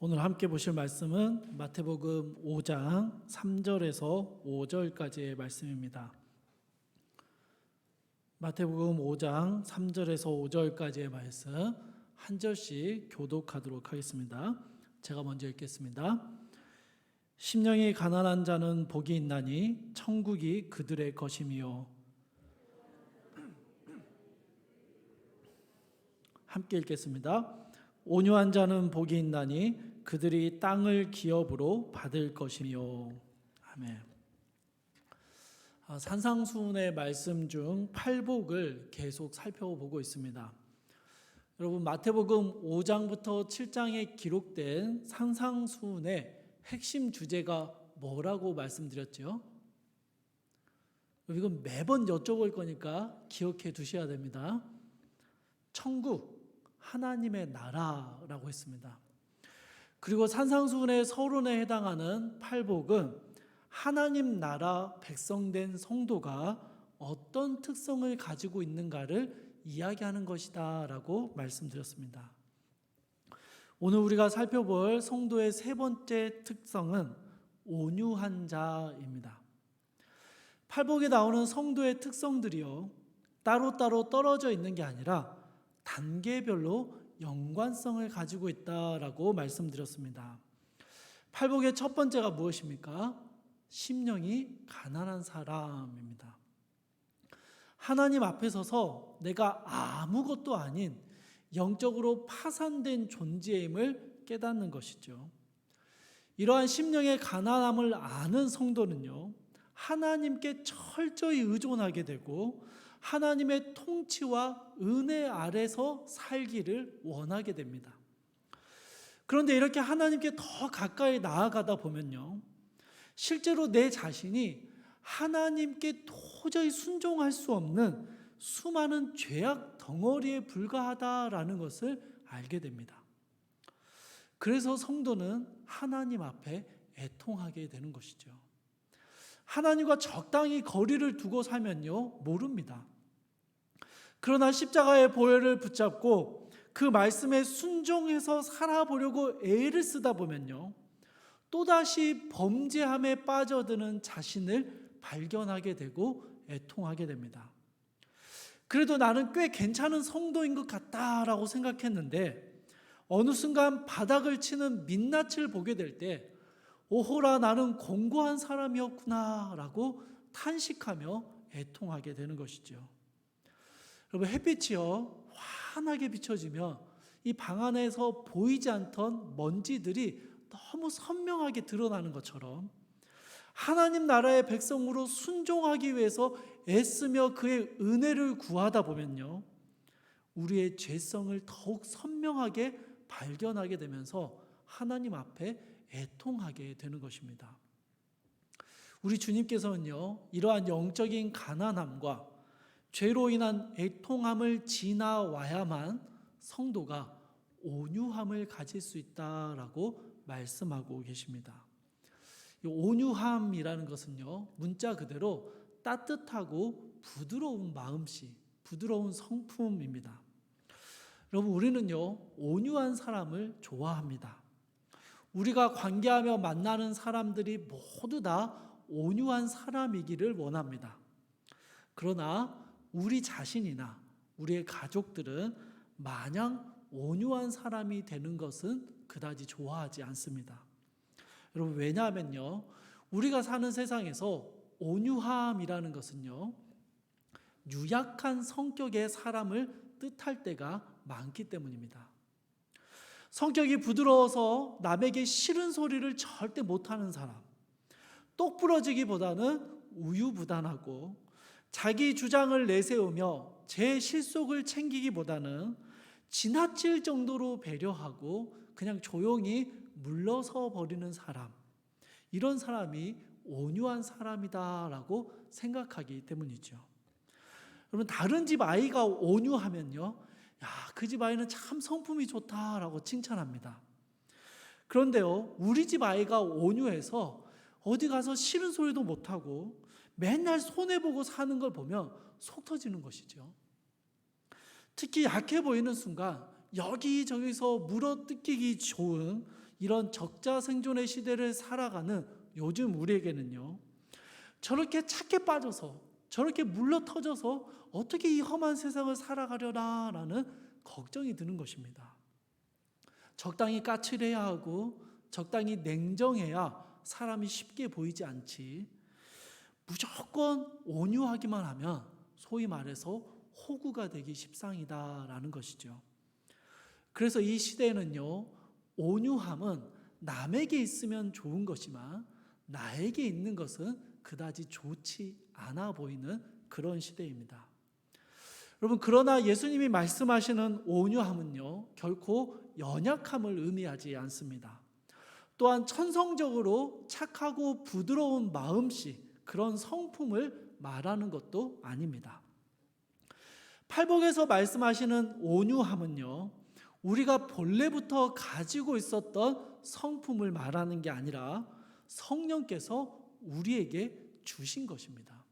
오늘 함께 보실 말씀은 마태복음 5장 3절에서 5절까지의 말씀입니다. 마태복음 5장 3절에서 5절까지의 말씀 한 절씩 교독하도록 하겠습니다. 제가 먼저 읽겠습니다. 심령이 가난한 자는 복이 있나니 천국이 그들의 것임이요. 함께 읽겠습니다. 온유한 자는 복이 있나니 그들이 땅을 기업으로 받을 것이요. 아멘. 산상수훈의 말씀 중 팔복을 계속 살펴보고 있습니다. 여러분, 마태복음 5장부터 7장에 기록된 산상수훈의 핵심 주제가 뭐라고 말씀드렸죠? 이건 매번 여쭤볼 거니까 기억해 두셔야 됩니다. 천국, 하나님의 나라라고 했습니다. 그리고 산상수훈의 서론에 해당하는 팔복은 하나님 나라 백성된 성도가 어떤 특성을 가지고 있는가를 이야기하는 것이다 라고 말씀드렸습니다. 오늘 우리가 살펴볼 성도의 세 번째 특성은 온유한 자입니다. 팔복에 나오는 성도의 특성들이요, 따로따로 떨어져 있는 게 아니라 단계별로 연관성을 가지고 있다라고 말씀드렸습니다. 팔복의 첫 번째가 무엇입니까? 심령이 가난한 사람입니다. 하나님 앞에 서서 내가 아무것도 아닌 영적으로 파산된 존재임을 깨닫는 것이죠. 이러한 심령의 가난함을 아는 성도는요, 하나님께 철저히 의존하게 되고 하나님의 통치와 은혜 아래서 살기를 원하게 됩니다. 그런데 이렇게 하나님께 더 가까이 나아가다 보면요, 실제로 내 자신이 하나님께 도저히 순종할 수 없는 수많은 죄악 덩어리에 불과하다라는 것을 알게 됩니다. 그래서 성도는 하나님 앞에 애통하게 되는 것이죠. 하나님과 적당히 거리를 두고 살면요, 모릅니다. 그러나 십자가의 보혈을 붙잡고 그 말씀에 순종해서 살아보려고 애를 쓰다 보면요, 또다시 범죄함에 빠져드는 자신을 발견하게 되고 애통하게 됩니다. 그래도 나는 꽤 괜찮은 성도인 것 같다라고 생각했는데 어느 순간 바닥을 치는 민낯을 보게 될 때 오호라 나는 공고한 사람이었구나 라고 탄식하며 애통하게 되는 것이죠. 여러분, 햇빛이요 환하게 비춰지며 이 방 안에서 보이지 않던 먼지들이 너무 선명하게 드러나는 것처럼 하나님 나라의 백성으로 순종하기 위해서 애쓰며 그의 은혜를 구하다 보면요, 우리의 죄성을 더욱 선명하게 발견하게 되면서 하나님 앞에 애통하게 되는 것입니다. 우리 주님께서는요, 이러한 영적인 가난함과 죄로 인한 애통함을 지나와야만 성도가 온유함을 가질 수 있다라고 말씀하고 계십니다. 이 온유함이라는 것은요, 문자 그대로 따뜻하고 부드러운 마음씨, 부드러운 성품입니다. 여러분, 우리는요, 온유한 사람을 좋아합니다. 우리가 관계하며 만나는 사람들이 모두 다 온유한 사람이기를 원합니다. 그러나 우리 자신이나 우리의 가족들은 마냥 온유한 사람이 되는 것은 그다지 좋아하지 않습니다. 여러분, 왜냐하면요, 우리가 사는 세상에서 온유함이라는 것은요, 유약한 성격의 사람을 뜻할 때가 많기 때문입니다. 성격이 부드러워서 남에게 싫은 소리를 절대 못하는 사람, 똑부러지기보다는 우유부단하고 자기 주장을 내세우며 제 실속을 챙기기보다는 지나칠 정도로 배려하고 그냥 조용히 물러서 버리는 사람, 이런 사람이 온유한 사람이다라고 생각하기 때문이죠. 여러분, 다른 집 아이가 온유하면요, 야, 그 집 아이는 참 성품이 좋다라고 칭찬합니다. 그런데요, 우리 집 아이가 온유해서 어디 가서 싫은 소리도 못하고 맨날 손해보고 사는 걸 보면 속 터지는 것이죠. 특히 약해 보이는 순간 여기저기서 물어뜯기기 좋은 이런 적자 생존의 시대를 살아가는 요즘 우리에게는요, 저렇게 착해 빠져서, 저렇게 물러터져서 어떻게 이 험한 세상을 살아가려나라는 걱정이 드는 것입니다. 적당히 까칠해야 하고 적당히 냉정해야 사람이 쉽게 보이지 않지, 무조건 온유하기만 하면 소위 말해서 호구가 되기 십상이다라는 것이죠. 그래서 이 시대에는요, 온유함은 남에게 있으면 좋은 것이지만 나에게 있는 것은 그다지 좋지 않아 보이는 그런 시대입니다. 여러분, 그러나 예수님이 말씀하시는 온유함은요, 결코 연약함을 의미하지 않습니다. 또한 천성적으로 착하고 부드러운 마음씨, 그런 성품을 말하는 것도 아닙니다. 팔복에서 말씀하시는 온유함은요, 우리가 본래부터 가지고 있었던 성품을 말하는 게 아니라 성령께서 우리에게 주신 것입니다.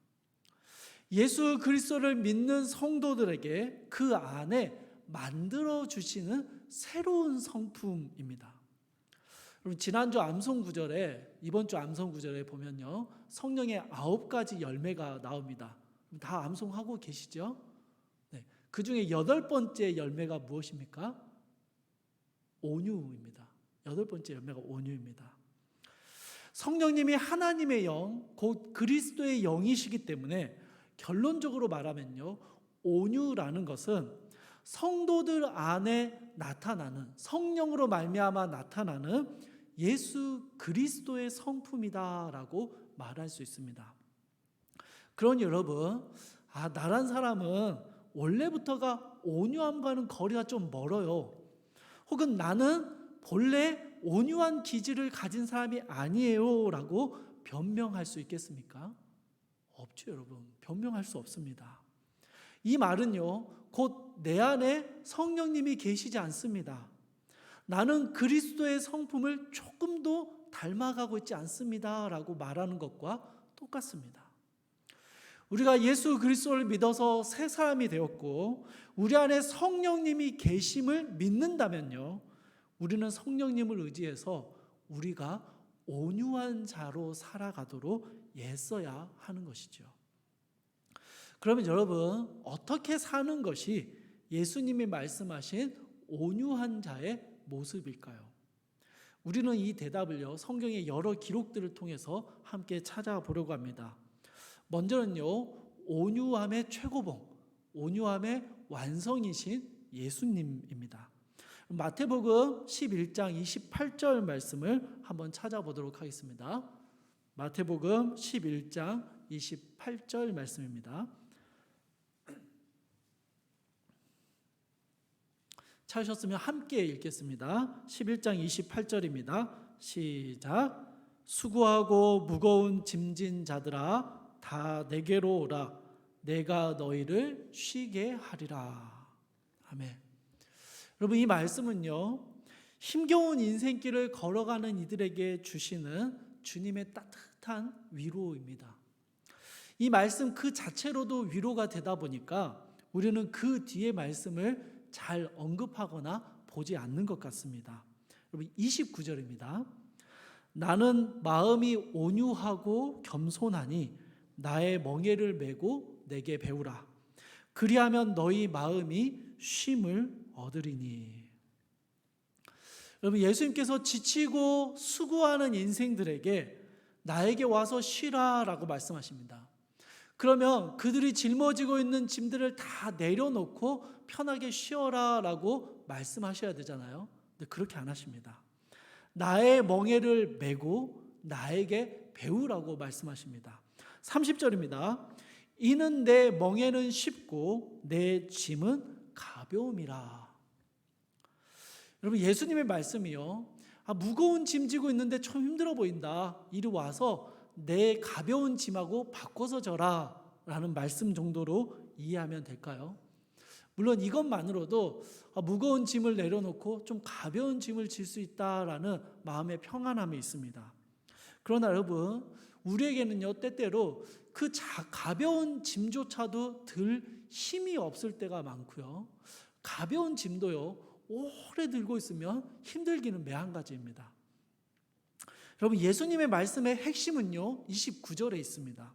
예수 그리스도를 믿는 성도들에게 그 안에 만들어 주시는 새로운 성품입니다. 여러분, 지난주 암송 구절에, 이번 주 암송 구절에 보면요, 성령의 9가지 열매가 나옵니다. 다 암송하고 계시죠? 네. 그 중에 8번째 열매가 무엇입니까? 온유입니다. 8번째 열매가 온유입니다. 성령님이 하나님의 영, 곧 그리스도의 영이시기 때문에 결론적으로 말하면요, 온유라는 것은 성도들 안에 나타나는, 성령으로 말미암아 나타나는 예수 그리스도의 성품이다라고 말할 수 있습니다. 그러니 여러분, 나란 사람은 원래부터가 온유함과는 거리가 좀 멀어요, 혹은 나는 본래 온유한 기질을 가진 사람이 아니에요 라고 변명할 수 있겠습니까? 없죠, 여러분. 변명할 수 없습니다. 이 말은요, 곧 내 안에 성령님이 계시지 않습니다. 나는 그리스도의 성품을 조금도 닮아가고 있지 않습니다 라고 말하는 것과 똑같습니다. 우리가 예수 그리스도를 믿어서 새 사람이 되었고 우리 안에 성령님이 계심을 믿는다면요, 우리는 성령님을 의지해서 우리가 온유한 자로 살아가도록 애써야 하는 것이죠. 그러면 여러분, 어떻게 사는 것이 예수님이 말씀하신 온유한 자의 모습일까요? 우리는 이 대답을요, 성경의 여러 기록들을 통해서 함께 찾아보려고 합니다. 먼저는요, 온유함의 최고봉, 온유함의 완성이신 예수님입니다. 마태복음 11장 28절 말씀을 한번 찾아보도록 하겠습니다. 마태복음 11장 28절 말씀입니다. 찾으셨으면 함께 읽겠습니다. 11장 28절입니다. 시작. 수고하고 무거운 짐진 자들아, 다 내게로 오라. 내가 너희를 쉬게 하리라. 아멘. 여러분, 이 말씀은요, 힘겨운 인생길을 걸어가는 이들에게 주시는 주님의 따뜻한 위로입니다. 이 말씀 그 자체로도 위로가 되다 보니까 우리는 그 뒤에 말씀을 잘 언급하거나 보지 않는 것 같습니다. 여러분, 29절입니다. 나는 마음이 온유하고 겸손하니 나의 멍에를 메고 내게 배우라. 그리하면 너희 마음이 쉼을 얻으리니. 여러분, 예수님께서 지치고 수고하는 인생들에게 나에게 와서 쉬라라고 말씀하십니다. 그러면 그들이 짊어지고 있는 짐들을 다 내려놓고 편하게 쉬어라라고 말씀하셔야 되잖아요. 근데 그렇게 안 하십니다. 나의 멍에를 메고 나에게 배우라고 말씀하십니다. 30절입니다. 이는 내 멍에는 쉽고 내 짐은 가벼움이라. 여러분, 예수님의 말씀이요, 무거운 짐 지고 있는데 좀 힘들어 보인다, 이리 와서 내 가벼운 짐하고 바꿔서 져라 라는 말씀 정도로 이해하면 될까요? 물론 이것만으로도 무거운 짐을 내려놓고 좀 가벼운 짐을 질 수 있다라는 마음의 평안함이 있습니다. 그러나 여러분, 우리에게는요, 때때로 그 가벼운 짐조차도 들 힘이 없을 때가 많고요, 가벼운 짐도요, 오래 들고 있으면 힘들기는 매한가지입니다. 여러분, 예수님의 말씀의 핵심은요 29절에 있습니다.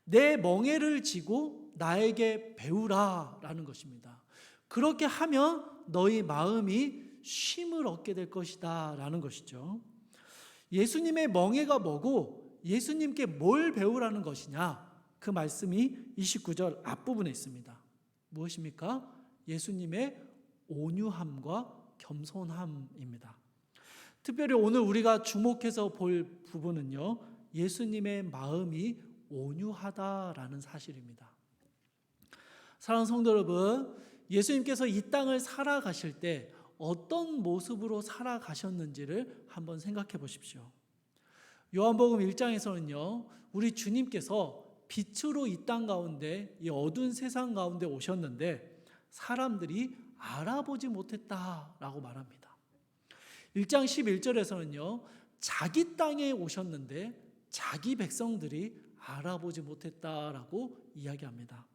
내 멍에를 지고 나에게 배우라 라는 것입니다. 그렇게 하면 너희 마음이 쉼을 얻게 될 것이다 라는 것이죠. 예수님의 멍에가 뭐고 예수님께 뭘 배우라는 것이냐, 그 말씀이 29절 앞부분에 있습니다. 무엇입니까? 예수님의 온유함과 겸손함입니다. 특별히 오늘 우리가 주목해서 볼 부분은요, 예수님의 마음이 온유하다라는 사실입니다. 사랑하는 성도 여러분, 예수님께서 이 땅을 살아가실 때 어떤 모습으로 살아가셨는지를 한번 생각해 보십시오. 요한복음 1장에서는요, 우리 주님께서 빛으로 이 땅 가운데, 이 어두운 세상 가운데 오셨는데 사람들이 알아보지 못했다라고 말합니다. 1장 11절에서는요, 자기 땅에 오셨는데 자기 백성들이 알아보지 못했다라고 이야기합니다.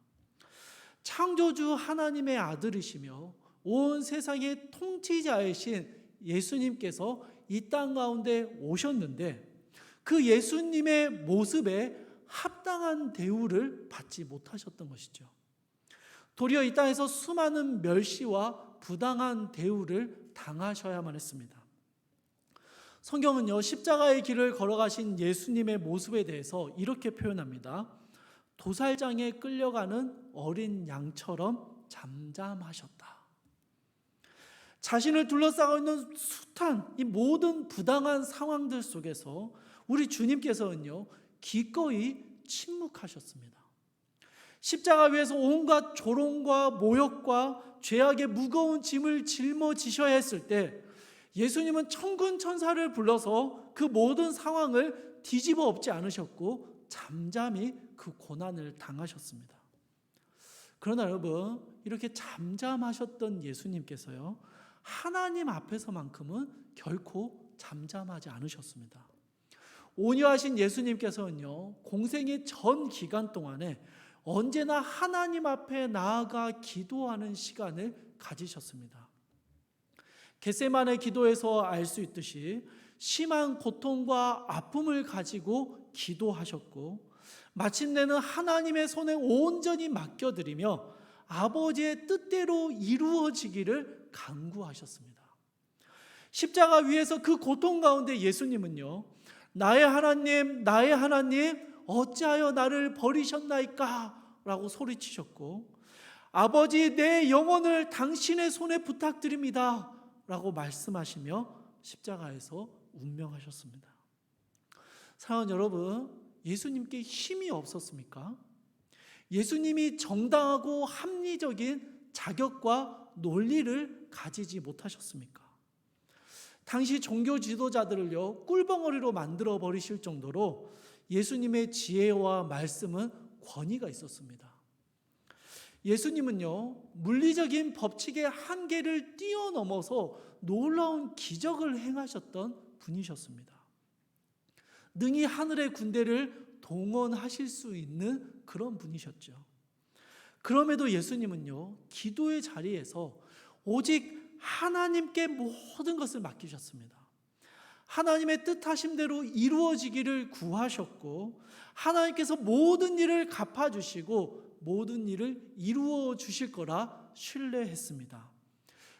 창조주 하나님의 아들이시며 온 세상의 통치자이신 예수님께서 이 땅 가운데 오셨는데 그 예수님의 모습에 합당한 대우를 받지 못하셨던 것이죠. 도리어 이 땅에서 수많은 멸시와 부당한 대우를 당하셔야만 했습니다. 성경은요, 십자가의 길을 걸어가신 예수님의 모습에 대해서 이렇게 표현합니다. 도살장에 끌려가는 어린 양처럼 잠잠하셨다. 자신을 둘러싸고 있는 숱한 이 모든 부당한 상황들 속에서 우리 주님께서는요, 기꺼이 침묵하셨습니다. 십자가 위에서 온갖 조롱과 모욕과 죄악의 무거운 짐을 짊어지셔야 했을 때 예수님은 천군 천사를 불러서 그 모든 상황을 뒤집어 엎지 않으셨고 잠잠히 그 고난을 당하셨습니다. 그러나 여러분, 이렇게 잠잠하셨던 예수님께서요, 하나님 앞에서만큼은 결코 잠잠하지 않으셨습니다. 온유하신 예수님께서는요, 공생의 전 기간 동안에 언제나 하나님 앞에 나아가 기도하는 시간을 가지셨습니다. 겟세마네 기도에서 알 수 있듯이 심한 고통과 아픔을 가지고 기도하셨고 마침내는 하나님의 손에 온전히 맡겨드리며 아버지의 뜻대로 이루어지기를 간구하셨습니다. 십자가 위에서 그 고통 가운데 예수님은요, 나의 하나님, 나의 하나님, 어찌하여 나를 버리셨나이까? 라고 소리치셨고, 아버지, 내 영혼을 당신의 손에 부탁드립니다. 라고 말씀하시며 십자가에서 운명하셨습니다. 사랑하는 여러분, 예수님께 힘이 없었습니까? 예수님이 정당하고 합리적인 자격과 논리를 가지지 못하셨습니까? 당시 종교 지도자들을요, 꿀벙어리로 만들어 버리실 정도로 예수님의 지혜와 말씀은 권위가 있었습니다. 예수님은요, 물리적인 법칙의 한계를 뛰어넘어서 놀라운 기적을 행하셨던 분이셨습니다. 능히 하늘의 군대를 동원하실 수 있는 그런 분이셨죠. 그럼에도 예수님은요, 기도의 자리에서 오직 하나님께 모든 것을 맡기셨습니다. 하나님의 뜻하심대로 이루어지기를 구하셨고 하나님께서 모든 일을 갚아주시고 모든 일을 이루어 주실 거라 신뢰했습니다.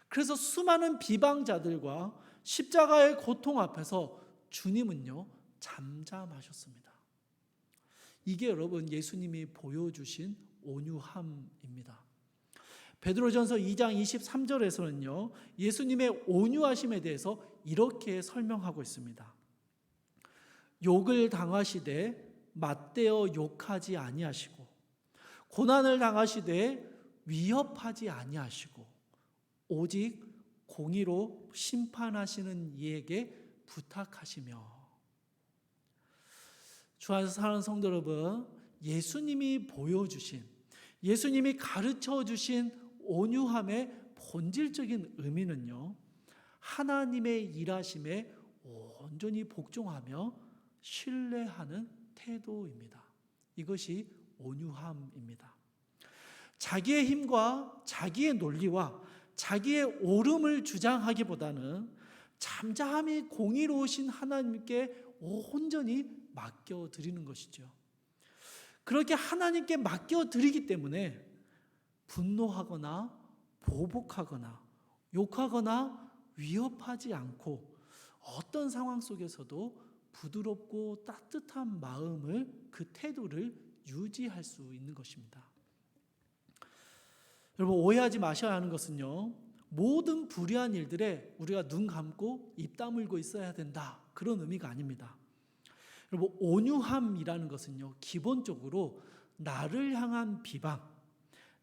그래서 수많은 비방자들과 십자가의 고통 앞에서 주님은요, 잠잠하셨습니다. 이게 여러분 예수님이 보여주신 온유함입니다. 베드로전서 2장 23절에서는요, 예수님의 온유하심에 대해서 이렇게 설명하고 있습니다. 욕을 당하시되 맞대어 욕하지 아니하시고 고난을 당하시되 위협하지 아니하시고 오직 공의로 심판하시는 이에게 부탁하시며. 주 안에서 사랑하는 성도 여러분, 예수님이 보여주신, 예수님이 가르쳐 주신 온유함의 본질적인 의미는요, 하나님의 일하심에 온전히 복종하며 신뢰하는 태도입니다. 이것이 온유함입니다. 자기의 힘과 자기의 논리와 자기의 옳음을 주장하기보다는 잠잠히 공의로우신 하나님께 온전히 맡겨드리는 것이죠. 그렇게 하나님께 맡겨드리기 때문에 분노하거나 보복하거나 욕하거나 위협하지 않고 어떤 상황 속에서도 부드럽고 따뜻한 마음을, 그 태도를 유지할 수 있는 것입니다. 여러분, 오해하지 마셔야 하는 것은요, 모든 불의한 일들에 우리가 눈 감고 입 다물고 있어야 된다, 그런 의미가 아닙니다. 여러분, 온유함이라는 것은요, 기본적으로 나를 향한 비방,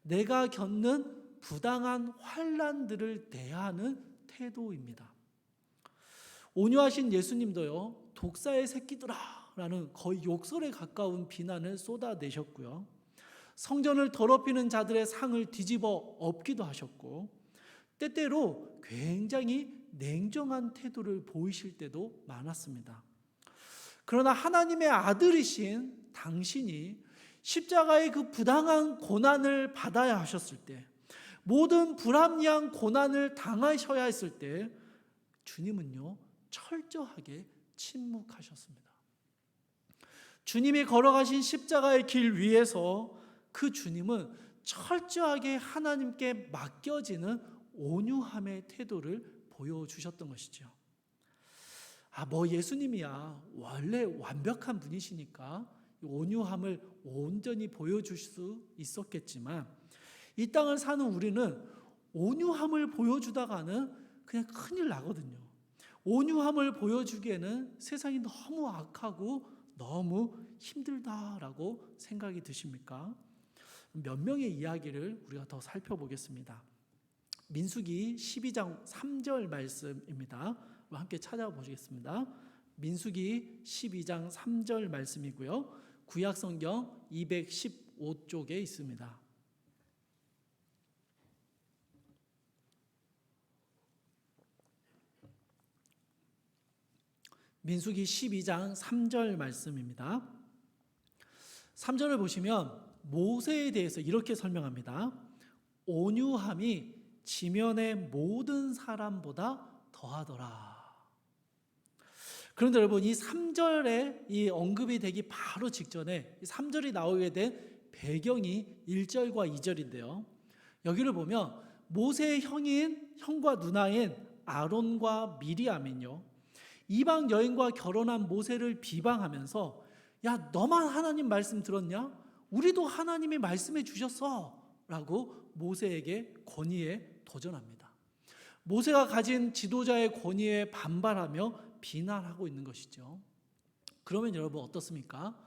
내가 겪는 부당한 환난들을 대하는 태도입니다. 온유하신 예수님도요, 독사의 새끼들아 라는 거의 욕설에 가까운 비난을 쏟아내셨고요, 성전을 더럽히는 자들의 상을 뒤집어 엎기도 하셨고, 때때로 굉장히 냉정한 태도를 보이실 때도 많았습니다. 그러나 하나님의 아들이신 당신이 십자가의 그 부당한 고난을 받아야 하셨을 때, 모든 불합리한 고난을 당하셔야 했을 때 주님은요, 철저하게 침묵하셨습니다. 주님이 걸어가신 십자가의 길 위에서 그 주님은 철저하게 하나님께 맡겨지는 온유함의 태도를 보여주셨던 것이죠. 예수님이야 원래 완벽한 분이시니까 온유함을 온전히 보여줄 수 있었겠지만, 이 땅을 사는 우리는 온유함을 보여주다가는 그냥 큰일 나거든요. 온유함을 보여주기에는 세상이 너무 악하고 너무 힘들다라고 생각이 드십니까? 몇 명의 이야기를 우리가 더 살펴보겠습니다. 민수기 12장 3절 말씀입니다. 함께 찾아보시겠습니다. 민수기 12장 3절 말씀이고요, 구약성경 215쪽에 있습니다. 민수기 12장 3절 말씀입니다. 3절을 보시면 모세에 대해서 이렇게 설명합니다. 온유함이 지면의 모든 사람보다 더하더라. 그런데 여러분, 이 3절에 이 언급이 되기 바로 직전에 3절이 나오게 된 배경이 1절과 2절인데요. 여기를 보면 모세의 형과 누나인 아론과 미리암은요, 이방 여인과 결혼한 모세를 비방하면서, 야, 너만 하나님 말씀 들었냐? 우리도 하나님이 말씀해 주셨어 라고 모세에게 권위에 도전합니다. 모세가 가진 지도자의 권위에 반발하며 비난하고 있는 것이죠. 그러면 여러분 어떻습니까?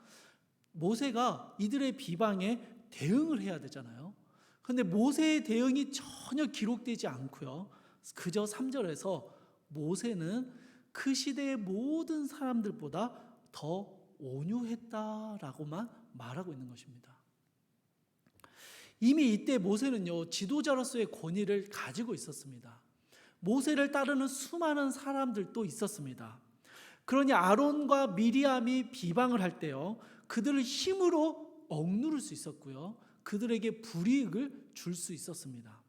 모세가 이들의 비방에 대응을 해야 되잖아요. 그런데 모세의 대응이 전혀 기록되지 않고요, 그저 3절에서 모세는 그 시대의 모든 사람들보다 더 온유했다라고만 말하고 있는 것입니다. 이미 이때 모세는요, 지도자로서의 권위를 가지고 있었습니다. 모세를 따르는 수많은 사람들도 있었습니다. 그러니 아론과 미리암이 비방을 할 때요, 그들을 힘으로 억누를 수 있었고요, 그들에게 불이익을 줄 수 있었습니다.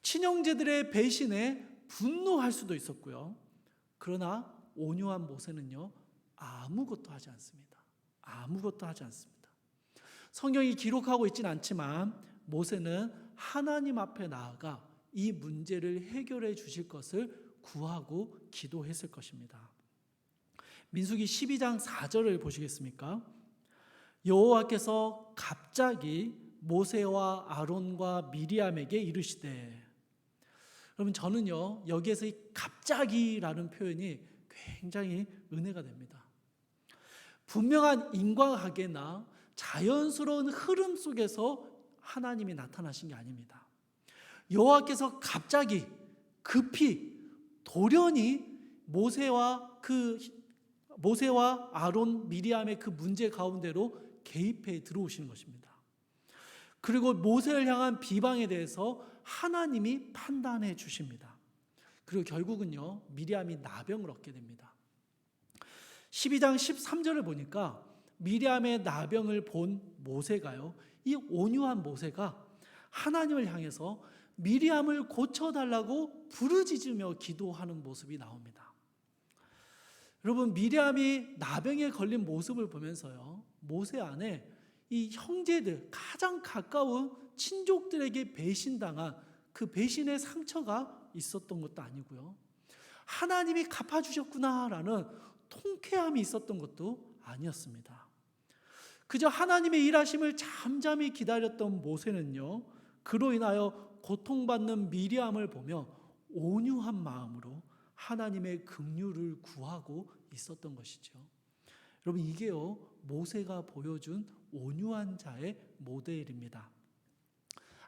친형제들의 배신에 분노할 수도 있었고요. 그러나 온유한 모세는요, 아무것도 하지 않습니다. 아무것도 하지 않습니다. 성경이 기록하고 있진 않지만 모세는 하나님 앞에 나아가 이 문제를 해결해 주실 것을 구하고 기도했을 것입니다. 민수기 12장 4절을 보시겠습니까? 여호와께서 갑자기 모세와 아론과 미리암에게 이르시되, 여러분, 저는요, 여기에서 이 갑자기라는 표현이 굉장히 은혜가 됩니다. 분명한 인과관계나 자연스러운 흐름 속에서 하나님이 나타나신 게 아닙니다. 여호와께서 갑자기 급히 돌연히 모세와 아론, 미리암의 그 문제 가운데로 개입해 들어오시는 것입니다. 그리고 모세를 향한 비방에 대해서 하나님이 판단해 주십니다. 그리고 결국은요, 미리암이 나병을 얻게 됩니다. 12장 13절을 보니까 미리암의 나병을 본 모세가요, 이 온유한 모세가 하나님을 향해서 미리암을 고쳐달라고 부르짖으며 기도하는 모습이 나옵니다. 여러분, 미리암이 나병에 걸린 모습을 보면서요, 모세 안에 이 형제들, 가장 가까운 친족들에게 배신당한 그 배신의 상처가 있었던 것도 아니고요, 하나님이 갚아주셨구나라는 통쾌함이 있었던 것도 아니었습니다. 그저 하나님의 일하심을 잠잠히 기다렸던 모세는요, 그로 인하여 고통받는 미리암을 보며 온유한 마음으로 하나님의 긍휼을 구하고 있었던 것이죠. 여러분, 이게요, 모세가 보여준 온유한 자의 모델입니다.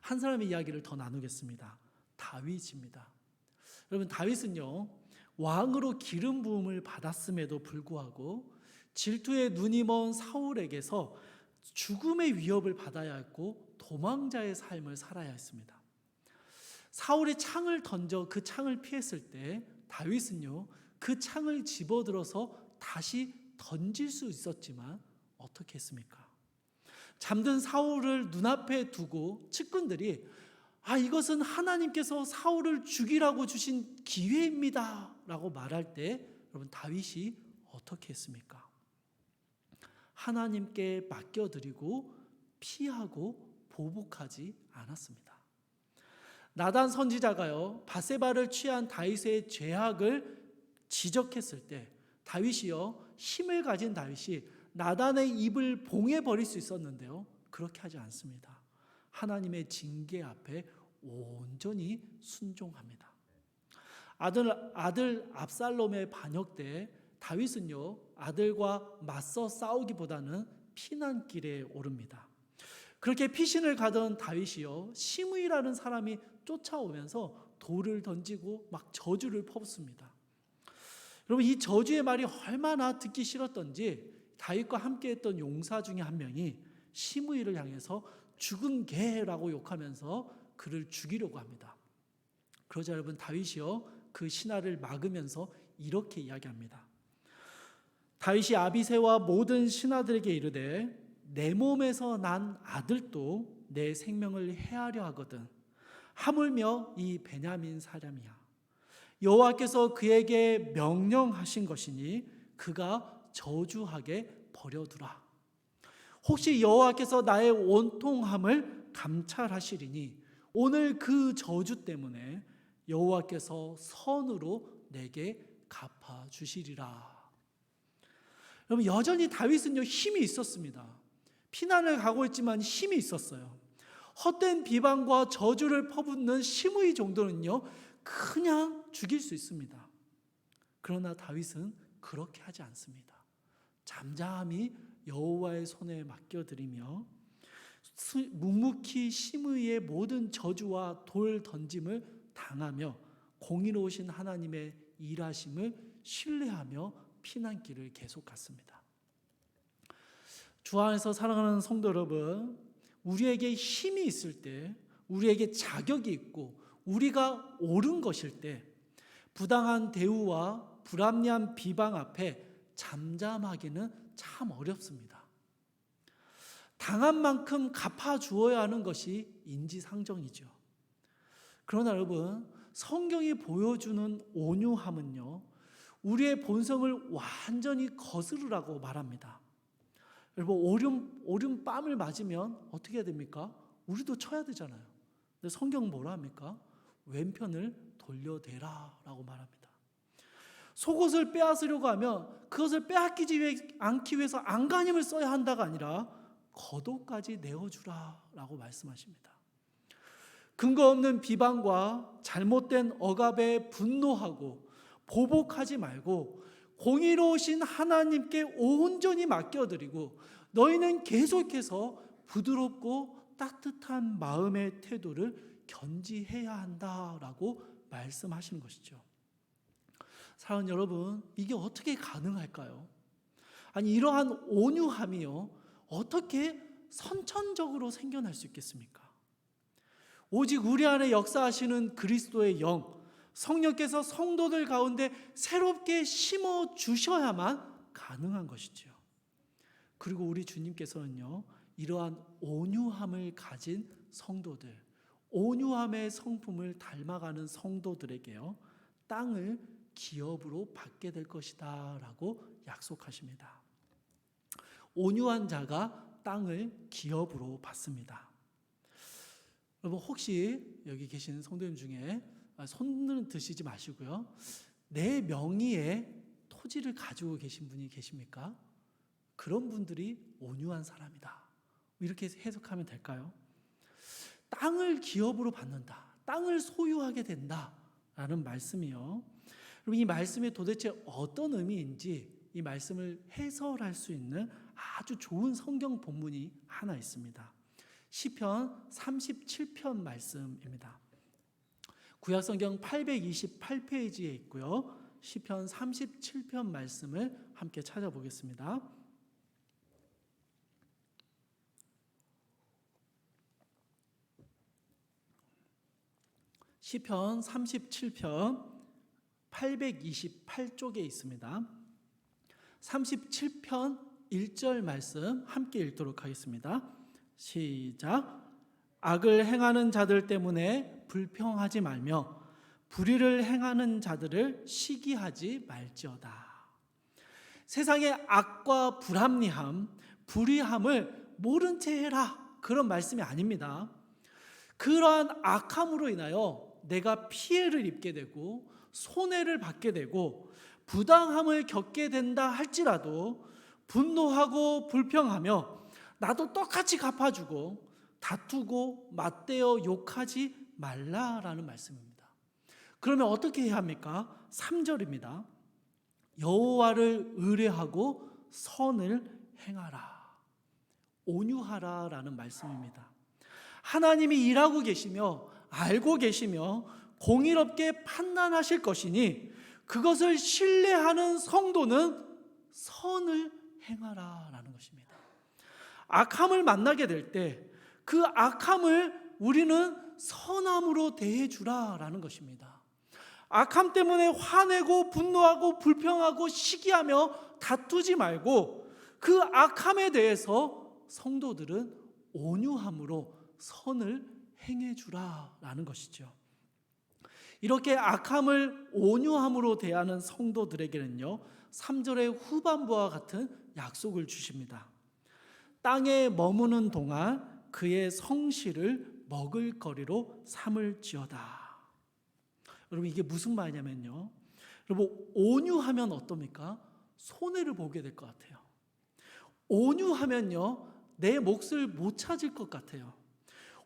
한 사람의 이야기를 더 나누겠습니다. 다윗입니다. 여러분, 다윗은요, 왕으로 기름 부음을 받았음에도 불구하고 질투에 눈이 먼 사울에게서 죽음의 위협을 받아야 했고 도망자의 삶을 살아야 했습니다. 사울이 창을 던져 그 창을 피했을 때 다윗은요, 그 창을 집어들어서 다시 던질 수 있었지만 어떻게 했습니까? 잠든 사울을 눈앞에 두고 측근들이 이것은 하나님께서 사울을 죽이라고 주신 기회입니다 라고 말할 때 여러분, 다윗이 어떻게 했습니까? 하나님께 맡겨드리고 피하고 보복하지 않았습니다. 나단 선지자가요, 밧세바를 취한 다윗의 죄악을 지적했을 때 다윗이요, 힘을 가진 다윗이 나단의 입을 봉해 버릴 수 있었는데요, 그렇게 하지 않습니다. 하나님의 징계 앞에 온전히 순종합니다. 아들 압살롬의 반역 때 다윗은요, 아들과 맞서 싸우기보다는 피난길에 오릅니다. 그렇게 피신을 가던 다윗이요, 시므이라는 사람이 쫓아오면서 돌을 던지고 막 저주를 퍼붓습니다. 여러분, 이 저주의 말이 얼마나 듣기 싫었던지 다윗과 함께했던 용사 중에 한 명이 시므이를 향해서 죽은 개라고 욕하면서 그를 죽이려고 합니다. 그러자 여러분, 다윗이요, 그 신하를 막으면서 이렇게 이야기합니다. 다윗이 아비새와 모든 신하들에게 이르되 내 몸에서 난 아들도 내 생명을 해하려 하거든 하물며 이 베냐민 사람이야. 여호와께서 그에게 명령하신 것이니 그가 저주하게 버려두라. 혹시 여호와께서 나의 원통함을 감찰하시리니 오늘 그 저주 때문에 여호와께서 선으로 내게 갚아주시리라. 여러분, 여전히 다윗은요, 힘이 있었습니다. 피난을 가고 있지만 힘이 있었어요. 헛된 비방과 저주를 퍼붓는 시므이 정도는요, 그냥 죽일 수 있습니다. 그러나 다윗은 그렇게 하지 않습니다. 잠잠히 여호와의 손에 맡겨드리며 묵묵히 시므이의 모든 저주와 돌 던짐을 당하며 공의로우신 하나님의 일하심을 신뢰하며 피난길을 계속 갔습니다. 주 안에서 사랑하는 성도 여러분, 우리에게 힘이 있을 때, 우리에게 자격이 있고 우리가 옳은 것일 때 부당한 대우와 불합리한 비방 앞에 잠잠하기는 참 어렵습니다. 당한 만큼 갚아주어야 하는 것이 인지상정이죠. 그러나 여러분, 성경이 보여주는 온유함은요, 우리의 본성을 완전히 거스르라고 말합니다. 여러분, 오른뺨을 맞으면 어떻게 해야 됩니까? 우리도 쳐야 되잖아요. 근데 성경은 뭐라 합니까? 왼편을 돌려대라 라고 말합니다. 속옷을 빼앗으려고 하면 그것을 빼앗기지 않기 위해서 안간힘을 써야 한다가 아니라 겉옷까지 내어주라 라고 말씀하십니다. 근거 없는 비방과 잘못된 억압에 분노하고 보복하지 말고 공의로우신 하나님께 온전히 맡겨드리고 너희는 계속해서 부드럽고 따뜻한 마음의 태도를 견지해야 한다라고 말씀하시는 것이죠. 사랑하는 여러분, 이게 어떻게 가능할까요? 아니, 이러한 온유함이요, 어떻게 선천적으로 생겨날 수 있겠습니까? 오직 우리 안에 역사하시는 그리스도의 영, 성령께서 성도들 가운데 새롭게 심어 주셔야만 가능한 것이죠. 그리고 우리 주님께서는요, 이러한 온유함을 가진 성도들, 온유함의 성품을 닮아가는 성도들에게요, 땅을 기업으로 받게 될 것이다 라고 약속하십니다. 온유한 자가 땅을 기업으로 받습니다. 여러분, 혹시 여기 계신 성도님 중에 손은 드시지 마시고요, 내 명의의 토지를 가지고 계신 분이 계십니까? 그런 분들이 온유한 사람이다, 이렇게 해석하면 될까요? 땅을 기업으로 받는다, 땅을 소유하게 된다라는 말씀이요, 그럼 이 말씀이 도대체 어떤 의미인지 이 말씀을 해설할 수 있는 아주 좋은 성경 본문이 하나 있습니다. 시편 37편 말씀입니다. 구약성경 828페이지에 있고요, 시편 37편 말씀을 함께 찾아보겠습니다. 시편 37편 828쪽에 있습니다. 37편 1절 말씀 함께 읽도록 하겠습니다. 시작. 악을 행하는 자들 때문에 불평하지 말며 불의를 행하는 자들을 시기하지 말지어다. 세상의 악과 불합리함, 불의함을 모른 채 해라, 그런 말씀이 아닙니다. 그러한 악함으로 인하여 내가 피해를 입게 되고 손해를 받게 되고 부당함을 겪게 된다 할지라도 분노하고 불평하며 나도 똑같이 갚아주고 다투고 맞대어 욕하지 말라라는 말씀입니다. 그러면 어떻게 해야 합니까? 3절입니다. 여호와를 의뢰하고 선을 행하라, 온유하라 라는 말씀입니다. 하나님이 일하고 계시며 알고 계시며 공의롭게 판단하실 것이니 그것을 신뢰하는 성도는 선을 행하라 라는 것입니다. 악함을 만나게 될 때 그 악함을 우리는 선함으로 대해주라 라는 것입니다. 악함 때문에 화내고 분노하고 불평하고 시기하며 다투지 말고 그 악함에 대해서 성도들은 온유함으로 선을 행해주라 라는 것이죠. 이렇게 악함을 온유함으로 대하는 성도들에게는요, 3절의 후반부와 같은 약속을 주십니다. 땅에 머무는 동안 그의 성실을 먹을거리로 삼을지어다. 여러분, 이게 무슨 말이냐면요, 여러분, 온유하면 어떻습니까? 손해를 보게 될 것 같아요. 온유하면요, 내 몫을 못 찾을 것 같아요.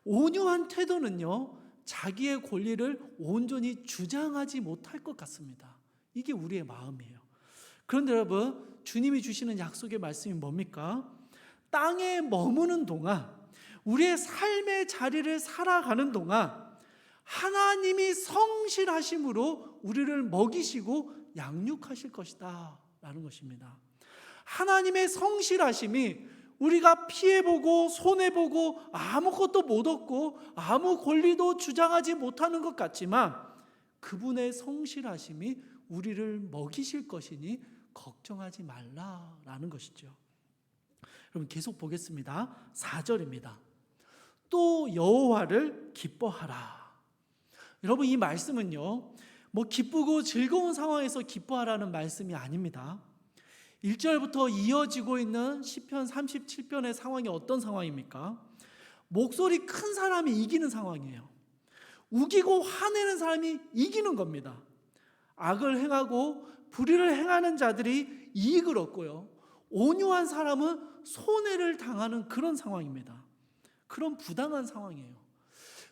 온유한 태도는요, 자기의 권리를 온전히 주장하지 못할 것 같습니다. 이게 우리의 마음이에요. 그런데 여러분, 주님이 주시는 약속의 말씀이 뭡니까? 땅에 머무는 동안, 우리의 삶의 자리를 살아가는 동안 하나님이 성실하심으로 우리를 먹이시고 양육하실 것이다 라는 것입니다. 하나님의 성실하심이 우리가 피해보고 손해보고 아무것도 못 얻고 아무 권리도 주장하지 못하는 것 같지만 그분의 성실하심이 우리를 먹이실 것이니 걱정하지 말라라는 것이죠. 여러분, 계속 보겠습니다. 4절입니다. 또 여호와를 기뻐하라. 여러분, 이 말씀은요, 뭐 기쁘고 즐거운 상황에서 기뻐하라는 말씀이 아닙니다. 1절부터 이어지고 있는 시편 37편의 상황이 어떤 상황입니까? 목소리 큰 사람이 이기는 상황이에요. 우기고 화내는 사람이 이기는 겁니다. 악을 행하고 불의를 행하는 자들이 이익을 얻고요, 온유한 사람은 손해를 당하는 그런 상황입니다. 그런 부당한 상황이에요.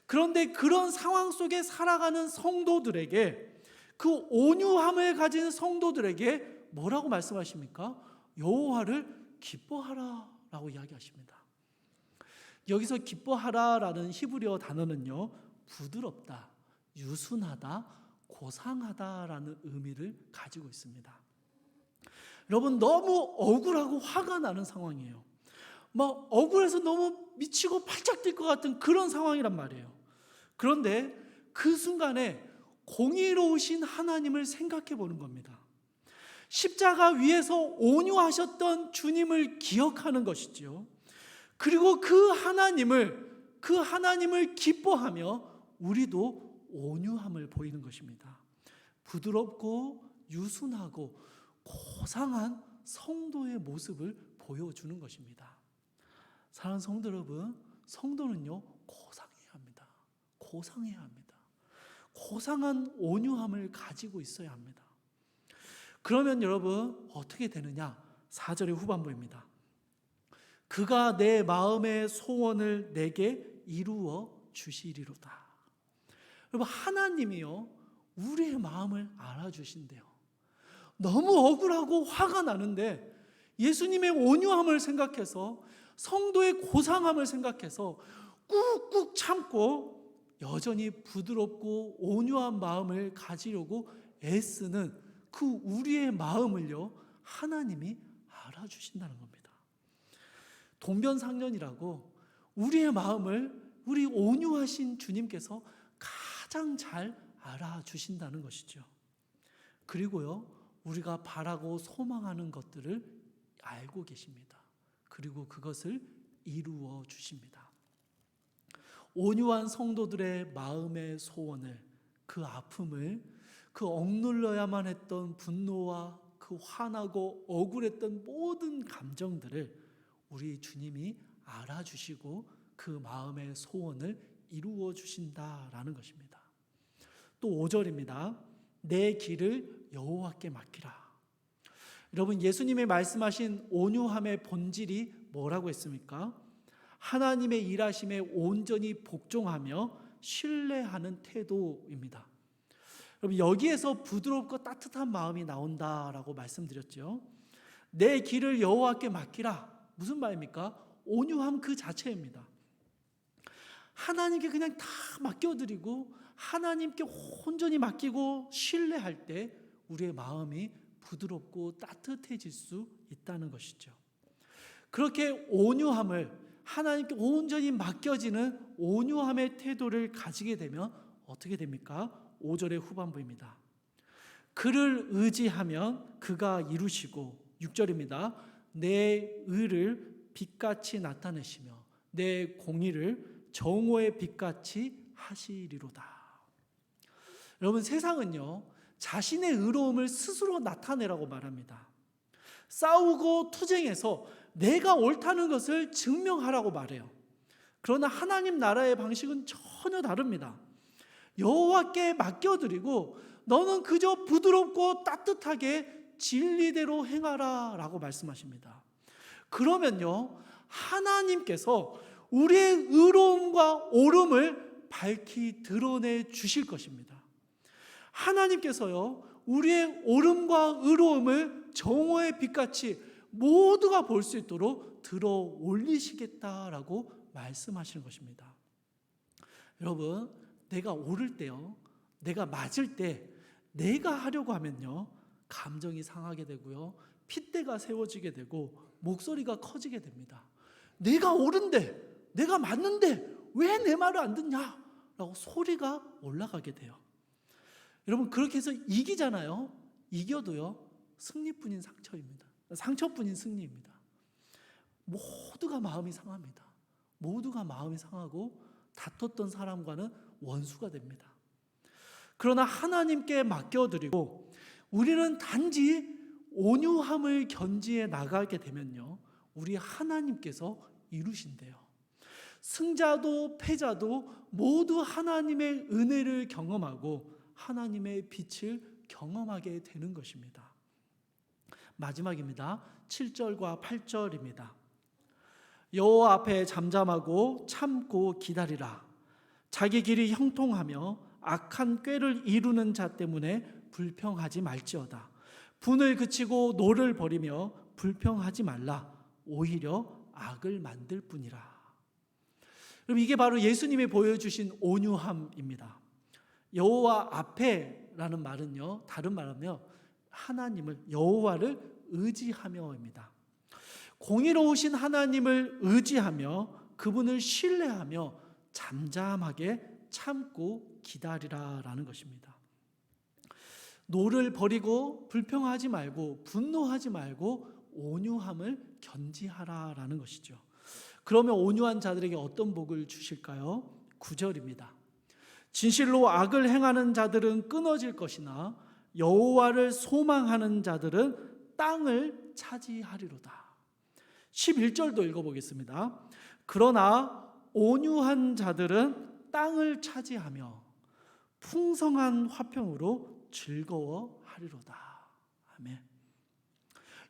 그런데 그런 상황 속에 살아가는 성도들에게, 그 온유함을 가진 성도들에게 뭐라고 말씀하십니까? 여호와를 기뻐하라 라고 이야기하십니다. 여기서 기뻐하라라는 히브리어 단어는요, 부드럽다, 유순하다, 고상하다라는 의미를 가지고 있습니다. 여러분, 너무 억울하고 화가 나는 상황이에요. 막 억울해서 너무 미치고 팔짝 뛸 것 같은 그런 상황이란 말이에요. 그런데 그 순간에 공의로우신 하나님을 생각해 보는 겁니다. 십자가 위에서 온유하셨던 주님을 기억하는 것이죠. 그리고 그 하나님을 그 하나님을 기뻐하며 우리도 온유함을 보이는 것입니다. 부드럽고 유순하고 고상한 성도의 모습을 보여주는 것입니다. 사랑하는 성도 여러분, 성도는요 고상해야 합니다. 고상해야 합니다. 고상한 온유함을 가지고 있어야 합니다. 그러면 여러분 어떻게 되느냐? 4절의 후반부입니다. 그가 내 마음의 소원을 내게 이루어 주시리로다. 여러분, 하나님이요 우리의 마음을 알아주신대요. 너무 억울하고 화가 나는데 예수님의 온유함을 생각해서, 성도의 고상함을 생각해서 꾹꾹 참고 여전히 부드럽고 온유한 마음을 가지려고 애쓰는 그 우리의 마음을요 하나님이 알아주신다는 겁니다. 동변상련이라고 우리의 마음을 우리 온유하신 주님께서 가장 잘 알아주신다는 것이죠. 그리고요 우리가 바라고 소망하는 것들을 알고 계십니다. 그리고 그것을 이루어 주십니다. 온유한 성도들의 마음의 소원을, 그 아픔을, 그 억눌러야만 했던 분노와 그 화나고 억울했던 모든 감정들을 우리 주님이 알아주시고 그 마음의 소원을 이루어 주신다라는 것입니다. 또 5절입니다. 내 길을 여호와께 맡기라. 여러분, 예수님이 말씀하신 온유함의 본질이 뭐라고 했습니까? 하나님의 일하심에 온전히 복종하며 신뢰하는 태도입니다. 여러분, 여기에서 부드럽고 따뜻한 마음이 나온다라고 말씀드렸죠. 내 길을 여호와께 맡기라. 무슨 말입니까? 온유함 그 자체입니다. 하나님께 그냥 다 맡겨드리고 하나님께 온전히 맡기고 신뢰할 때 우리의 마음이 부드럽고 따뜻해질 수 있다는 것이죠. 그렇게 온유함을, 하나님께 온전히 맡겨지는 온유함의 태도를 가지게 되면 어떻게 됩니까? 5절의 후반부입니다. 그를 의지하면 그가 이루시고, 6절입니다. 내 의를 빛같이 나타내시며 내 공의를 정오의 빛같이 하시리로다. 여러분, 세상은요 자신의 의로움을 스스로 나타내라고 말합니다. 싸우고 투쟁해서 내가 옳다는 것을 증명하라고 말해요. 그러나 하나님 나라의 방식은 전혀 다릅니다. 여호와께 맡겨드리고 너는 그저 부드럽고 따뜻하게 진리대로 행하라 라고 말씀하십니다. 그러면요 하나님께서 우리의 의로움과 옳음을 밝히 드러내 주실 것입니다. 하나님께서요 우리의 옳음과 의로움을 정오의 빛같이 모두가 볼 수 있도록 들어 올리시겠다라고 말씀하시는 것입니다. 여러분, 내가 옳을 때요, 내가 맞을 때 내가 하려고 하면요 감정이 상하게 되고요, 핏대가 세워지게 되고 목소리가 커지게 됩니다. 내가 옳은데, 내가 맞는데 왜 내 말을 안 듣냐? 라고 소리가 올라가게 돼요. 여러분, 그렇게 해서 이기잖아요. 이겨도요 승리뿐인 상처입니다. 상처뿐인 승리입니다. 모두가 마음이 상합니다. 모두가 마음이 상하고 다퉜던 사람과는 원수가 됩니다. 그러나 하나님께 맡겨드리고 우리는 단지 온유함을 견지해 나가게 되면요 우리 하나님께서 이루신대요. 승자도 패자도 모두 하나님의 은혜를 경험하고 하나님의 빛을 경험하게 되는 것입니다. 마지막입니다. 7절과 8절입니다. 여호와 앞에 잠잠하고 참고 기다리라. 자기 길이 형통하며 악한 꾀를 이루는 자 때문에 불평하지 말지어다. 분을 그치고 노를 버리며 불평하지 말라. 오히려 악을 만들 뿐이라. 그럼 이게 바로 예수님이 보여주신 온유함입니다. 여호와 앞에라는 말은요, 다른 말하며 하나님을, 여호와를 의지하며입니다. 공의로우신 하나님을 의지하며 그분을 신뢰하며 잠잠하게 참고 기다리라라는 것입니다. 노를 버리고 불평하지 말고 분노하지 말고 온유함을 견지하라라는 것이죠. 그러면 온유한 자들에게 어떤 복을 주실까요? 9절입니다. 진실로 악을 행하는 자들은 끊어질 것이나 여호와를 소망하는 자들은 땅을 차지하리로다. 11절도 읽어보겠습니다. 그러나 온유한 자들은 땅을 차지하며 풍성한 화평으로 즐거워하리로다. 아멘.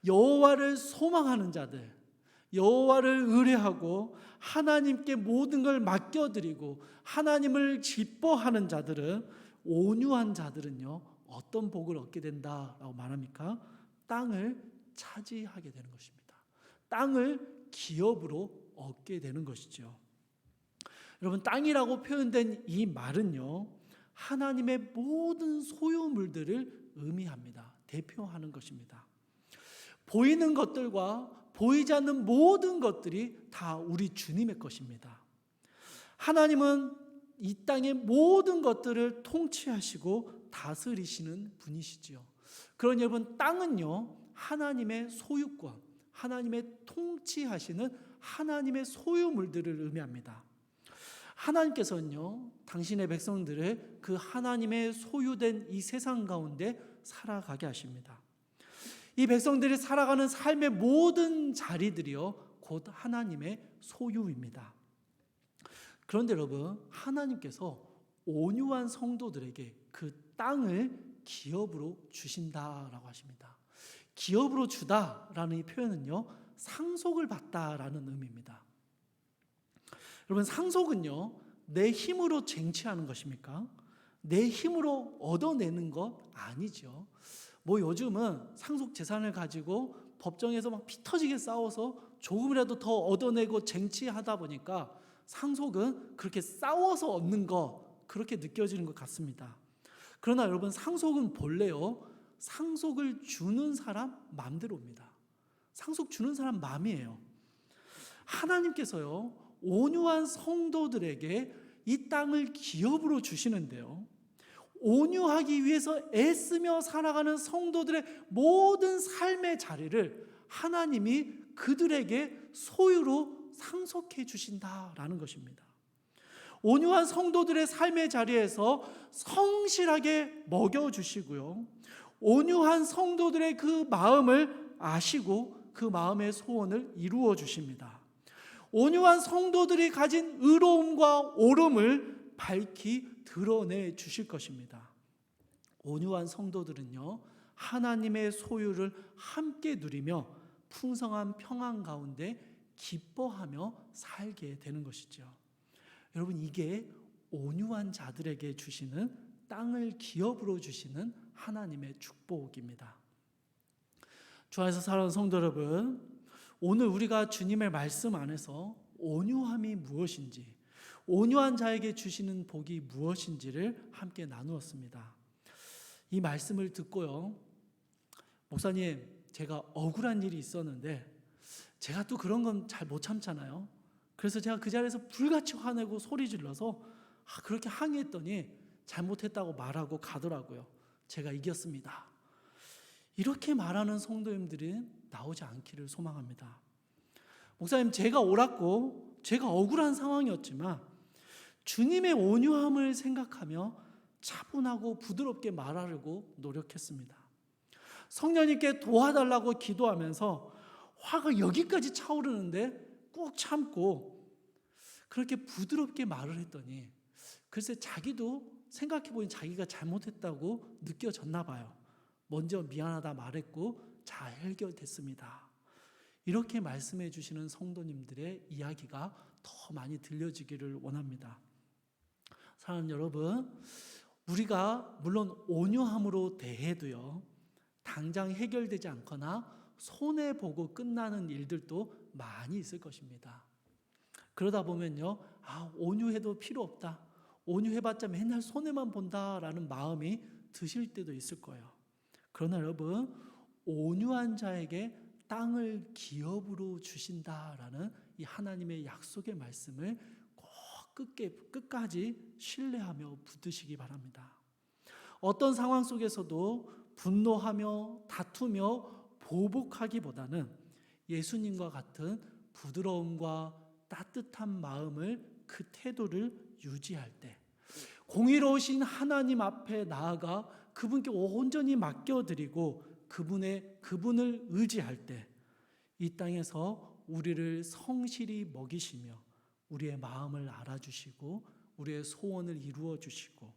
여호와를 소망하는 자들, 여호와를 의뢰하고 하나님께 모든 걸 맡겨드리고 하나님을 기뻐하는 자들은, 온유한 자들은요, 어떤 복을 얻게 된다라고 말합니까? 땅을 차지하게 되는 것입니다. 땅을 기업으로 얻게 되는 것이죠. 여러분, 땅이라고 표현된 이 말은요, 하나님의 모든 소유물들을 의미합니다. 대표하는 것입니다. 보이는 것들과 보이지 않는 모든 것들이 다 우리 주님의 것입니다. 하나님은 이 땅의 모든 것들을 통치하시고 다스리시는 분이시지요. 그러니 여러분, 땅은요, 하나님의 소유권, 하나님의 통치하시는 하나님의 소유물들을 의미합니다. 하나님께서는요, 당신의 백성들을 그 하나님의 소유된 이 세상 가운데 살아가게 하십니다. 이 백성들이 살아가는 삶의 모든 자리들이요, 곧 하나님의 소유입니다. 그런데 여러분, 하나님께서 온유한 성도들에게 그 땅을 기업으로 주신다라고 하십니다. 기업으로 주다라는 이 표현은요, 상속을 받다라는 의미입니다. 여러분, 상속은요, 내 힘으로 쟁취하는 것입니까? 내 힘으로 얻어내는 것 아니죠. 요즘은 상속 재산을 가지고 법정에서 막 피 터지게 싸워서 조금이라도 더 얻어내고 쟁취하다 보니까 상속은 그렇게 싸워서 얻는 거, 그렇게 느껴지는 것 같습니다. 그러나 여러분, 상속은 본래요, 상속을 주는 사람 마음대로입니다. 상속 주는 사람 마음이에요. 하나님께서요, 온유한 성도들에게 이 땅을 기업으로 주시는데요, 온유하기 위해서 애쓰며 살아가는 성도들의 모든 삶의 자리를 하나님이 그들에게 소유로 상속해 주신다라는 것입니다. 온유한 성도들의 삶의 자리에서 성실하게 먹여주시고요, 온유한 성도들의 그 마음을 아시고 그 마음의 소원을 이루어 주십니다. 온유한 성도들이 가진 의로움과 옳음을 밝히 드러내 주실 것입니다. 온유한 성도들은요, 하나님의 소유를 함께 누리며 풍성한 평안 가운데 기뻐하며 살게 되는 것이죠. 여러분, 이게 온유한 자들에게 주시는, 땅을 기업으로 주시는 하나님의 축복입니다. 주 안에서 사랑하는 성도 여러분, 오늘 우리가 주님의 말씀 안에서 온유함이 무엇인지, 온유한 자에게 주시는 복이 무엇인지를 함께 나누었습니다. 이 말씀을 듣고요, 목사님, 제가 억울한 일이 있었는데 제가 또 그런 건 잘 못 참잖아요. 그래서 제가 그 자리에서 불같이 화내고 소리 질러서 그렇게 항의했더니 잘못했다고 말하고 가더라고요. 제가 이겼습니다. 이렇게 말하는 성도님들이 나오지 않기를 소망합니다. 목사님, 제가 옳았고 제가 억울한 상황이었지만 주님의 온유함을 생각하며 차분하고 부드럽게 말하려고 노력했습니다. 성령님께 도와달라고 기도하면서 화가 여기까지 차오르는데 꾹 참고 그렇게 부드럽게 말을 했더니 글쎄 자기도 생각해보니 자기가 잘못했다고 느껴졌나 봐요. 먼저 미안하다 말했고 잘 해결됐습니다. 이렇게 말씀해 주시는 성도님들의 이야기가 더 많이 들려지기를 원합니다. 사랑하는 여러분, 우리가 물론 온유함으로 대해도요, 당장 해결되지 않거나 손해보고 끝나는 일들도 많이 있을 것입니다. 그러다 보면요, 온유해도 필요 없다, 온유해봤자 맨날 손해만 본다라는 마음이 드실 때도 있을 거예요. 그러나 여러분, 온유한 자에게 땅을 기업으로 주신다라는 이 하나님의 약속의 말씀을 꼭 끝까지 신뢰하며 붙드시기 바랍니다. 어떤 상황 속에서도 분노하며 다투며 보복하기보다는 예수님과 같은 부드러움과 따뜻한 마음을 그 태도를 유지할 때 공의로우신 하나님 앞에 나아가 그분께 온전히 맡겨드리고 그분을 의지할 때 이 땅에서 우리를 성실히 먹이시며 우리의 마음을 알아주시고 우리의 소원을 이루어 주시고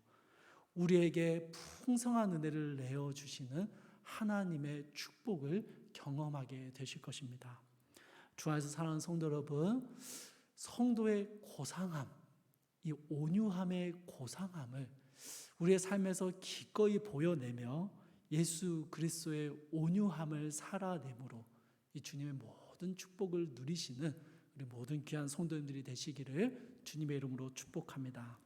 우리에게 풍성한 은혜를 내어주시는 하나님의 축복을 경험하게 되실 것입니다. 주 안에서 사랑하는 성도 여러분, 성도의 고상함, 이 온유함의 고상함을 우리의 삶에서 기꺼이 보여내며 예수 그리스도의 온유함을 살아내므로 이 주님의 모든 축복을 누리시는 우리 모든 귀한 성도님들이 되시기를 주님의 이름으로 축복합니다.